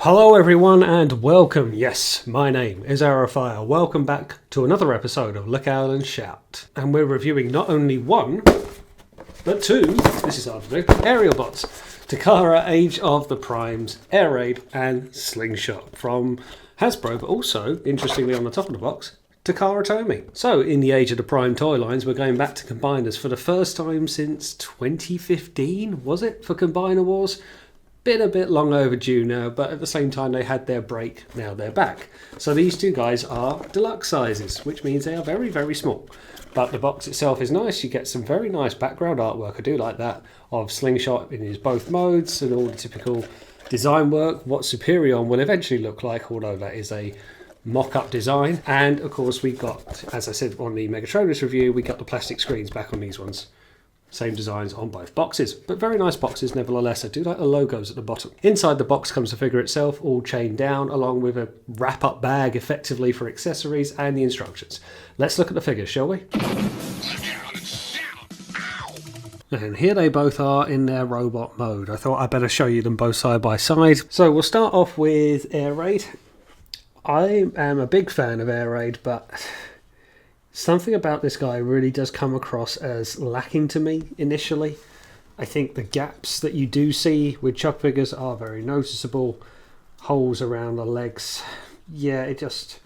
Hello everyone and welcome. Yes, my name is Arrowfire. Welcome back to another episode of Look Out and Shout. And we're reviewing not only one, but two, this is hard to do, Aerialbots. Takara, Age of the Primes, Air Raid and Slingshot from Hasbro, but also, interestingly on the top of the box, Takara Tomy. So, in the Age of the Prime toy lines, we're going back to Combiners for the first time since 2015, was it, for Combiner Wars? Been a bit long overdue now, but at the same time they had their break, now they're back. So these two guys are deluxe sizes, which means they are very, very small. But the box itself is nice. You get some very nice background artwork, I do like that, of Slingshot in his both modes and all the typical design work, what Superion will eventually look like, although that is a mock-up design. And of course we got, as I said on the Megatronus review, we got the plastic screens back on these ones. Same designs on both boxes, but very nice boxes nevertheless. I do like the logos at the bottom. Inside the box comes the figure itself, all chained down, along with a wrap-up bag effectively for accessories and the instructions. Let's look at the figures, shall we? And here they both are in their robot mode. I thought I'd better show you them both side by side. So we'll start off with Air Raid. I am a big fan of Air Raid, but something about this guy really does come across as lacking to me initially. I think the gaps that you do see with Chug figures are very noticeable. Holes around the legs. Yeah, it just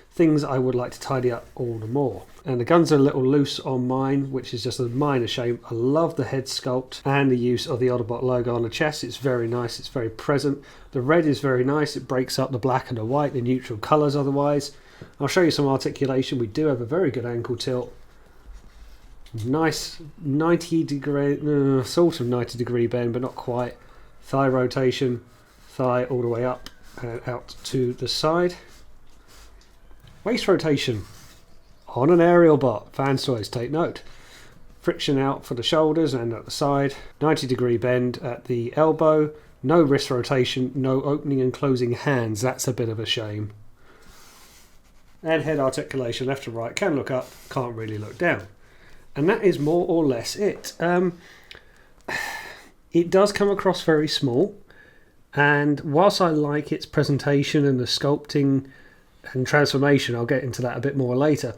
things I would like to tidy up all the more. And the guns are a little loose on mine, which is just a minor shame. I love the head sculpt and the use of the Autobot logo on the chest. It's very nice, it's very present. The red is very nice, it breaks up the black and the white, the neutral colours otherwise. I'll show you some articulation. We do have a very good ankle tilt. Nice 90 degree, sort of 90 degree bend, but not quite. Thigh rotation, thigh all the way up and out to the side. Waist rotation on an Aerialbot. Fans toys, take note. Friction out for the shoulders and at the side. 90 degree bend at the elbow. No wrist rotation, no opening and closing hands. That's a bit of a shame. And head articulation left to right, can look up, can't really look down. And that is more or less it. It does come across very small, and whilst I like its presentation and the sculpting and transformation, I'll get into that a bit more later,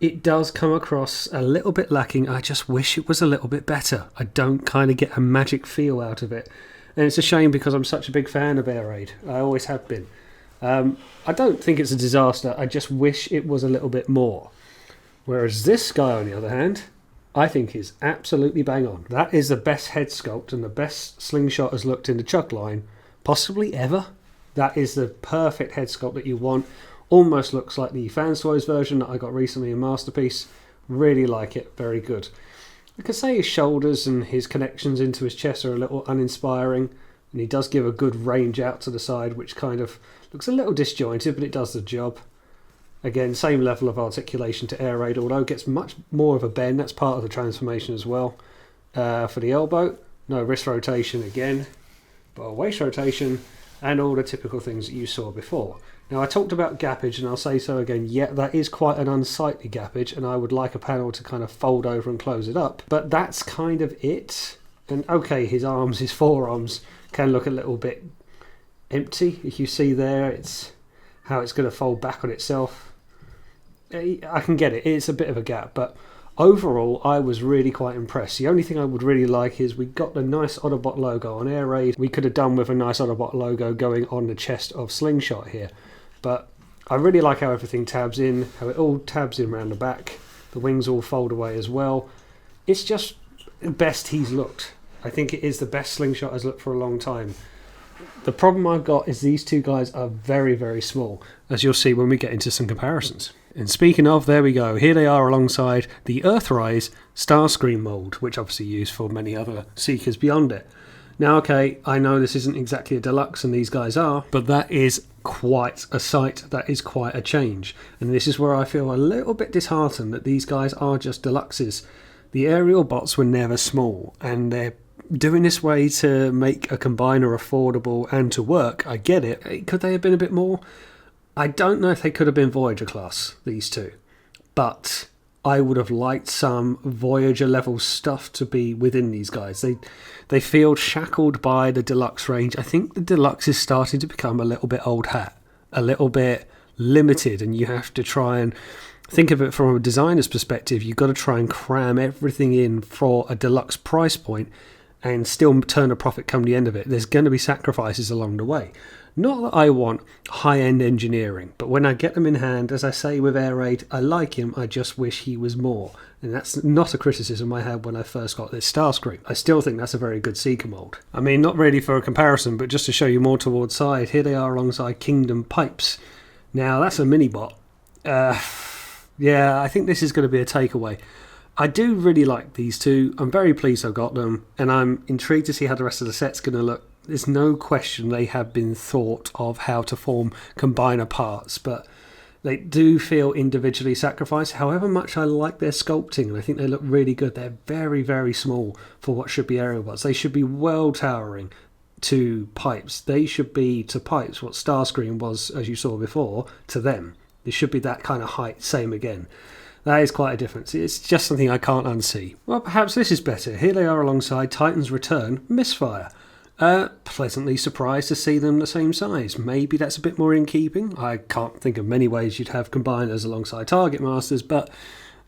it does come across a little bit lacking. I just wish it was a little bit better. I don't kind of get a magic feel out of it. And it's a shame because I'm such a big fan of Air Raid. I always have been. I don't think it's a disaster, I just wish it was a little bit more. Whereas this guy, on the other hand, I think is absolutely bang on. That is the best head sculpt and the best Slingshot has looked in the Chuck line, possibly ever. That is the perfect head sculpt that you want. Almost looks like the Fans Toys version that I got recently in Masterpiece. Really like it, very good. I could say his shoulders and his connections into his chest are a little uninspiring. And he does give a good range out to the side, which kind of looks a little disjointed, but it does the job. Again, same level of articulation to Air Raid, although it gets much more of a bend. That's part of the transformation as well. For the elbow, no wrist rotation again, but a waist rotation and all the typical things that you saw before. Now, I talked about gappage, and I'll say so again. Yeah, that is quite an unsightly gappage, and I would like a panel to kind of fold over and close it up. But that's kind of it. And okay, his arms, his forearms can look a little bit empty. If you see there, it's how it's going to fold back on itself. I can get it. It's a bit of a gap, but overall, I was really quite impressed. The only thing I would really like is we got the nice Autobot logo on Air Raid. We could have done with a nice Autobot logo going on the chest of Slingshot here, but I really like how everything tabs in, how it all tabs in around the back. The wings all fold away as well. It's just the best he's looked. I think it is the best Slingshot has looked for a long time. The problem I've got is these two guys are very, very small, as you'll see when we get into some comparisons. And speaking of, there we go. Here they are alongside the Earthrise Starscream mould, which obviously used for many other Seekers beyond it. Now, okay, I know this isn't exactly a deluxe, and these guys are, but that is quite a sight. That is quite a change. And this is where I feel a little bit disheartened that these guys are just deluxes. The Aerialbots were never small, and they're doing this way to make a combiner affordable and to work. I get it. Could they have been a bit more? I don't know if they could have been Voyager class, these two. But I would have liked some Voyager level stuff to be within these guys. They feel shackled by the Deluxe range. I think the Deluxe is starting to become a little bit old hat, a little bit limited, and you have to try and think of it from a designer's perspective. You've got to try and cram everything in for a Deluxe price point and still turn a profit come the end of it. There's going to be sacrifices along the way. Not that I want high-end engineering, but when I get them in hand, as I say with Air Raid, I like him, I just wish he was more. And that's not a criticism I had when I first got this Starscream. I still think that's a very good Seeker mould. I mean, not really for a comparison, but just to show you more towards side, here they are alongside Kingdom Pipes. Now, that's a mini-bot. Yeah, I think this is going to be a takeaway. I do really like these two. I'm very pleased I've got them, and I'm intrigued to see how the rest of the set's going to look. There's no question they have been thought of how to form combiner parts, but they do feel individually sacrificed. However much I like their sculpting, and I think they look really good, they're very, very small for what should be Aerialbots. They should be well towering to Pipes. They should be to Pipes what Starscream was, as you saw before, to them. It should be that kind of height, same again. That is quite a difference. It's just something I can't unsee. Well, perhaps this is better. Here they are alongside Titan's Return, Misfire. Pleasantly surprised to see them the same size. Maybe that's a bit more in keeping. I can't think of many ways you'd have combiners alongside Target Masters, but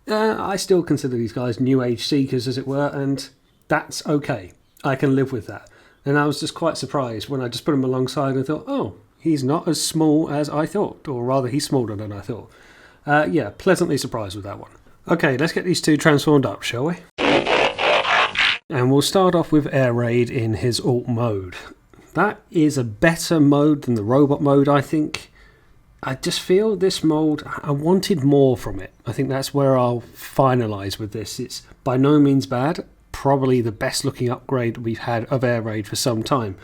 I still consider these guys New Age Seekers, as it were, and that's okay. I can live with that. And I was just quite surprised when I just put them alongside and thought, oh, he's not as small as I thought, or rather he's smaller than I thought. Yeah, pleasantly surprised with that one. Okay, let's get these two transformed up, shall we? And we'll start off with Air Raid in his alt mode. That is a better mode than the robot mode, I think. I just feel this mode, I wanted more from it. I think that's where I'll finalise with this. It's by no means bad. Probably the best looking upgrade we've had of Air Raid for some time.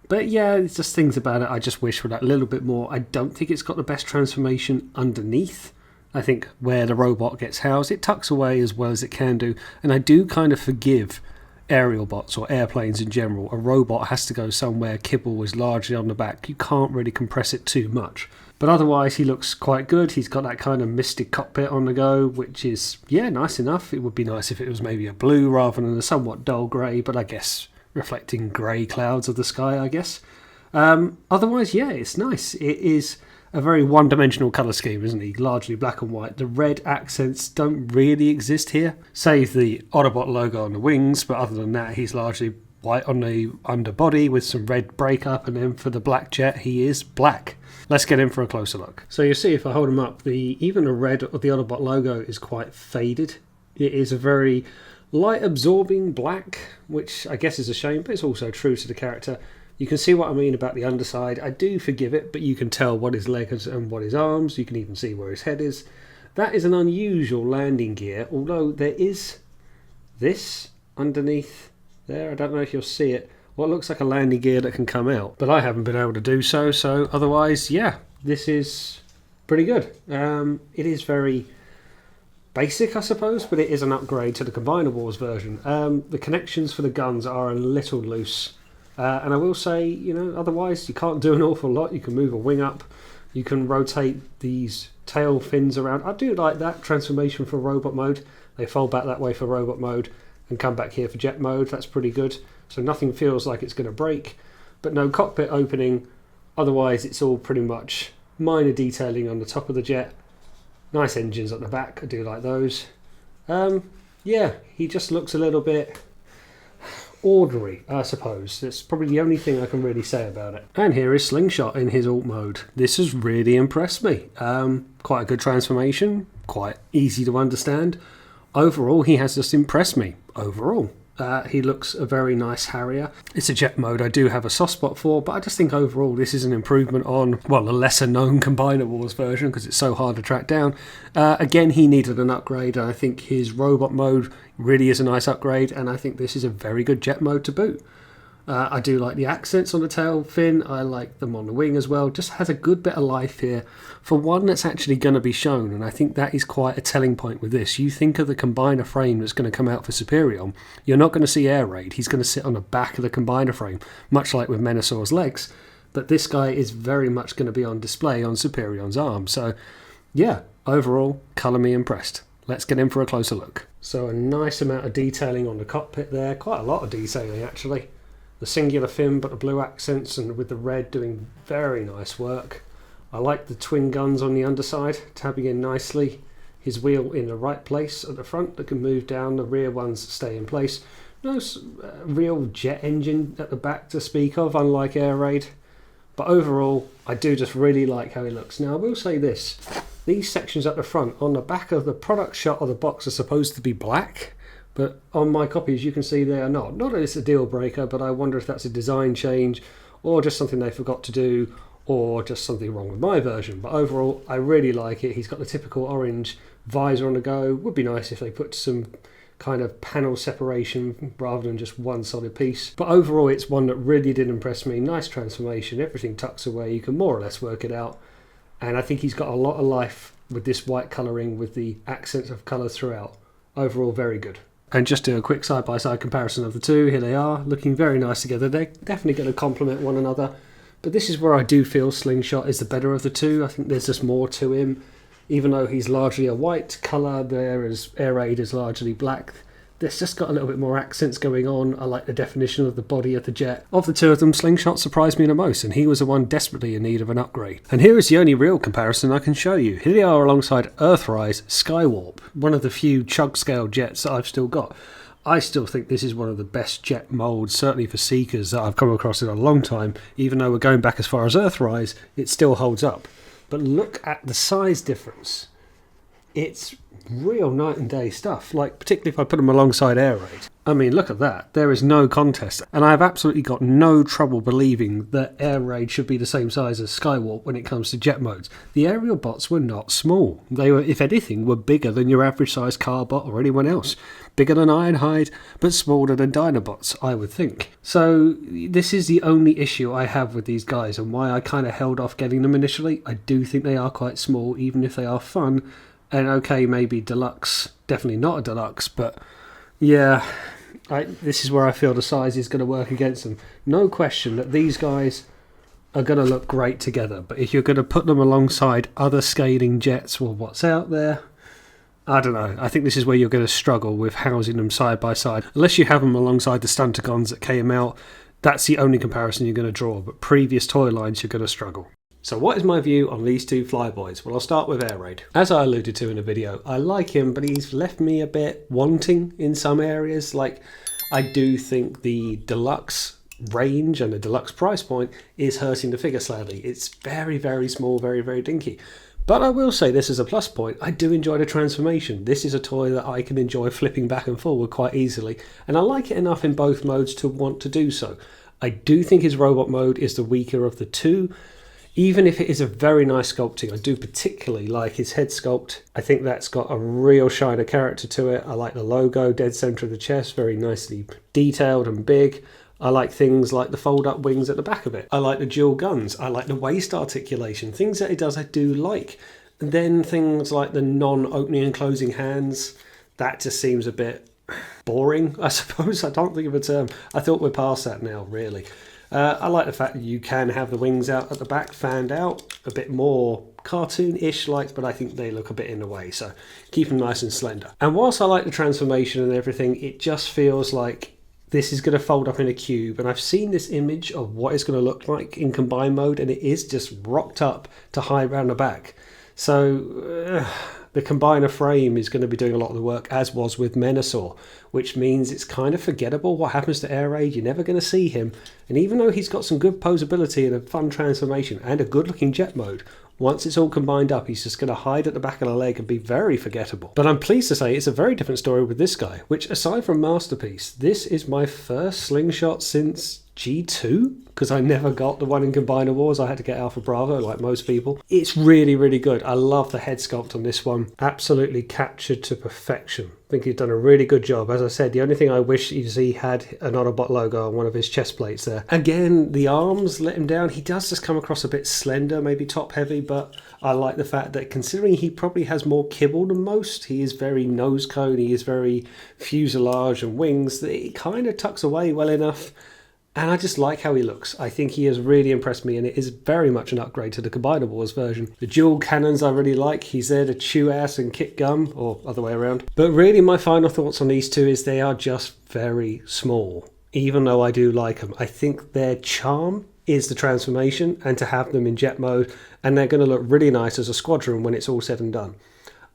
But yeah, it's just things about it I just wish for that little bit more. I don't think it's got the best transformation underneath. I think where the robot gets housed, it tucks away as well as it can do. And I do kind of forgive Aerialbots or airplanes in general. A robot has to go somewhere, kibble is largely on the back. You can't really compress it too much. But otherwise he looks quite good. He's got that kind of mystic cockpit on the go, which is, yeah, nice enough. It would be nice if it was maybe a blue rather than a somewhat dull grey, but I guess reflecting grey clouds of the sky, I guess. Otherwise, yeah, it's nice. It is a very one-dimensional colour scheme, isn't he? Largely black and white. The red accents don't really exist here, save the Autobot logo on the wings, but other than that, he's largely white on the underbody with some red breakup, and then for the black jet, he is black. Let's get in for a closer look. So you see, if I hold him up, even the red of the Autobot logo is quite faded. It is a very light-absorbing black, which I guess is a shame, but it's also true to the character. You can see what I mean about the underside. I do forgive it, but you can tell what his legs and what his arms. You can even see where his head is. That is an unusual landing gear, although there is this underneath there. I don't know if you'll see it. What looks like a landing gear that can come out, but I haven't been able to do so. So otherwise, yeah, this is pretty good. It is very basic, I suppose, but it is an upgrade to the Combiner Wars version. The connections for the guns are a little loose. And I will say, you know, otherwise you can't do an awful lot. You can move a wing up. You can rotate these tail fins around. I do like that transformation for robot mode. They fold back that way for robot mode and come back here for jet mode. That's pretty good. So nothing feels like it's going to break. But no cockpit opening. Otherwise it's all pretty much minor detailing on the top of the jet. Nice engines at the back. I do like those. Yeah, he just looks a little bit ordinary, I suppose. That's probably the only thing I can really say about it. And here is Slingshot in his alt mode. This has really impressed me. Quite a good transformation, quite easy to understand. Overall, he has just impressed me. Overall, he looks a very nice Harrier. It's a jet mode I do have a soft spot for, but I just think overall this is an improvement on, well, the lesser known Combiner Wars version because it's so hard to track down. Again, he needed an upgrade, and I think his robot mode really is a nice upgrade, and I think this is a very good jet mode to boot. I do like the accents on the tail fin. I like them on the wing as well. Just has a good bit of life here for one that's actually going to be shown, and I think that is quite a telling point with this. You think of the combiner frame that's going to come out for Superion, you're not going to see Air Raid. He's going to sit on the back of the combiner frame, much like with Menasau's legs, but this guy is very much going to be on display on Superion's arm. So yeah, overall, colour me impressed. let's get in for a closer look. So a nice amount of detailing on the cockpit there, quite a lot of detailing actually. The singular fin but the blue accents and with the red doing very nice work. I like the twin guns on the underside, tabbing in nicely. His wheel in the right place at the front that can move down, the rear ones stay in place. No real jet engine at the back to speak of, unlike Air Raid. But overall, I do just really like how he looks. Now I will say this, these sections at the front, on the back of the product shot of the box are supposed to be black, but on my copies you can see they are not. Not that it's a deal breaker, but I wonder if that's a design change or just something they forgot to do or just something wrong with my version. But overall, I really like it. He's got the typical orange visor on the go. Would be nice if they put some kind of panel separation rather than just one solid piece. But overall, it's one that really did impress me. Nice transformation, everything tucks away. You can more or less work it out. And I think he's got a lot of life with this white colouring with the accents of colour throughout. Overall, very good. And just do a quick side-by-side comparison of the two. Here they are, looking very nice together. They're definitely going to complement one another. But this is where I do feel Slingshot is the better of the two. I think there's just more to him. Even though he's largely a white colour, whereas Air Raid is largely black. There's just got a little bit more accents going on. I like the definition of the body of the jet. Of the two of them, Slingshot surprised me the most, and he was the one desperately in need of an upgrade. And here is the only real comparison I can show you. Here they are alongside Earthrise Skywarp, one of the few chug scale jets that I've still got. I still think this is one of the best jet moulds, certainly for Seekers, that I've come across in a long time. Even though we're going back as far as Earthrise, it still holds up. But look at the size difference. It's real night and day stuff, like particularly if I put them alongside Air Raid. I mean, look at that. There is no contest. And I've absolutely got no trouble believing that Air Raid should be the same size as Skywarp when it comes to jet modes. The Aerialbots were not small. They were, if anything, were bigger than your average size Carbot or anyone else. Bigger than Ironhide, but smaller than Dinobots, I would think. So this is the only issue I have with these guys and why I kind of held off getting them initially. I do think they are quite small, even if they are fun. And okay, maybe Deluxe, definitely not a Deluxe, but yeah, this is where I feel the size is going to work against them. No question that these guys are going to look great together, but if you're going to put them alongside other scaling jets or what's out there, I don't know. I think this is where you're going to struggle with housing them side by side. Unless you have them alongside the Stunticons that came out, that's the only comparison you're going to draw, but previous toy lines you're going to struggle. So what is my view on these two flyboys? Well, I'll start with Air Raid. As I alluded to in the video, I like him, but he's left me a bit wanting in some areas. Like, I do think the Deluxe range and the Deluxe price point is hurting the figure slightly. It's very, very small, very, very dinky. But I will say this as a plus point, I do enjoy the transformation. This is a toy that I can enjoy flipping back and forward quite easily, and I like it enough in both modes to want to do so. I do think his robot mode is the weaker of the two. Even if it is a very nice sculpting, I do particularly like his head sculpt. I think that's got a real shine of character to it. I like the logo, dead center of the chest, very nicely detailed and big. I like things like the fold-up wings at the back of it. I like the dual guns. I like the waist articulation. Things that it does I do like. And then things like the non-opening and closing hands, that just seems a bit boring, I suppose. I don't think of a term. I thought we're past that now, really. I like the fact that you can have the wings out at the back, fanned out, a bit more cartoon-ish like, but I think they look a bit in the way, so keep them nice and slender. And whilst I like the transformation and everything, it just feels like this is going to fold up in a cube, and I've seen this image of what it's going to look like in combined mode, and it is just rocked up to hide around the back. So the combiner frame is going to be doing a lot of the work, as was with Menasor, which means it's kind of forgettable what happens to Air Raid. You're never going to see him, and even though he's got some good posability and a fun transformation and a good looking jet mode, once it's all combined up, he's just going to hide at the back of the leg and be very forgettable. But I'm pleased to say it's a very different story with this guy, which aside from Masterpiece, this is my first Slingshot since G2, because I never got the one in Combiner Wars. I had to get Alpha Bravo like most people. It's really, really good. I love the head sculpt on this one. Absolutely captured to perfection. I think he's done a really good job. As I said, the only thing I wish is he had an Autobot logo on one of his chest plates there. Again, the arms let him down. He does just come across a bit slender, maybe top heavy, but I like the fact that considering he probably has more kibble than most, he is very nose cone, he is very fuselage and wings, that it kind of tucks away well enough. And I just like how he looks. I think he has really impressed me, and it is very much an upgrade to the Combinables version. The dual cannons I really like. He's there to chew ass and kick gum, or other way around. But really my final thoughts on these two is they are just very small. Even though I do like them, I think their charm is the transformation and to have them in jet mode, and they're going to look really nice as a squadron when it's all said and done.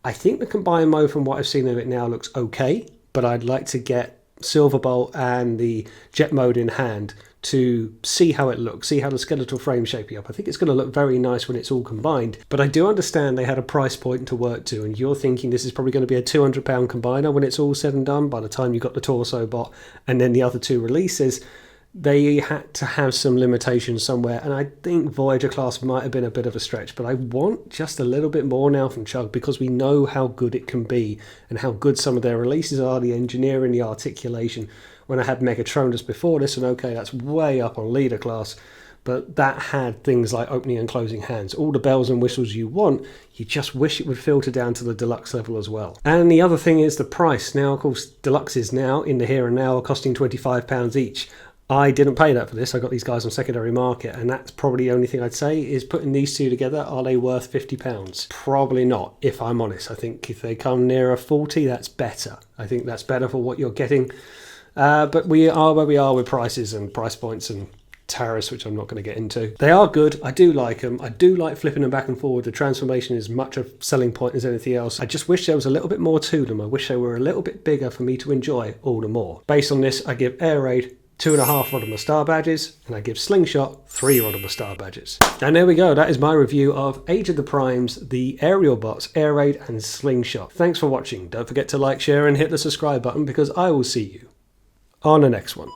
I think the combined mode from what I've seen of it now looks okay, but I'd like to get Silverbolt and the jet mode in hand to see how it looks, see how the skeletal frame shaping up. I think it's going to look very nice when it's all combined, but I do understand they had a price point to work to, and you're thinking this is probably going to be a £200 combiner when it's all said and done by the time you've got the torso bot and then the other two releases. They had to have some limitations somewhere, and I think Voyager class might have been a bit of a stretch, but I want just a little bit more now from Chug because we know how good it can be and how good some of their releases are, the engineering, the articulation. When I had Megatronus before this, and okay, that's way up on leader class, but that had things like opening and closing hands, all the bells and whistles you want. You just wish it would filter down to the deluxe level as well. And the other thing is the price. Now, of course, deluxes now, in the here and now, are costing £25 each. I didn't pay that for this. I got these guys on secondary market, and that's probably the only thing I'd say is putting these two together, are they worth £50? Probably not, if I'm honest. I think if they come nearer 40, that's better. I think that's better for what you're getting. But we are where we are with prices and price points and tariffs, which I'm not going to get into. They are good. I do like them. I do like flipping them back and forward. The transformation is much a selling point as anything else. I just wish there was a little bit more to them. I wish they were a little bit bigger for me to enjoy all the more. Based on this, I give Air Raid 2.5 Rodimus Star Badges, and I give Slingshot 3 Rodimus Star Badges. And there we go, that is my review of Age of the Primes, the Aerialbots, Air Raid and Slingshot. Thanks for watching. Don't forget to like, share and hit the subscribe button because I will see you on the next one.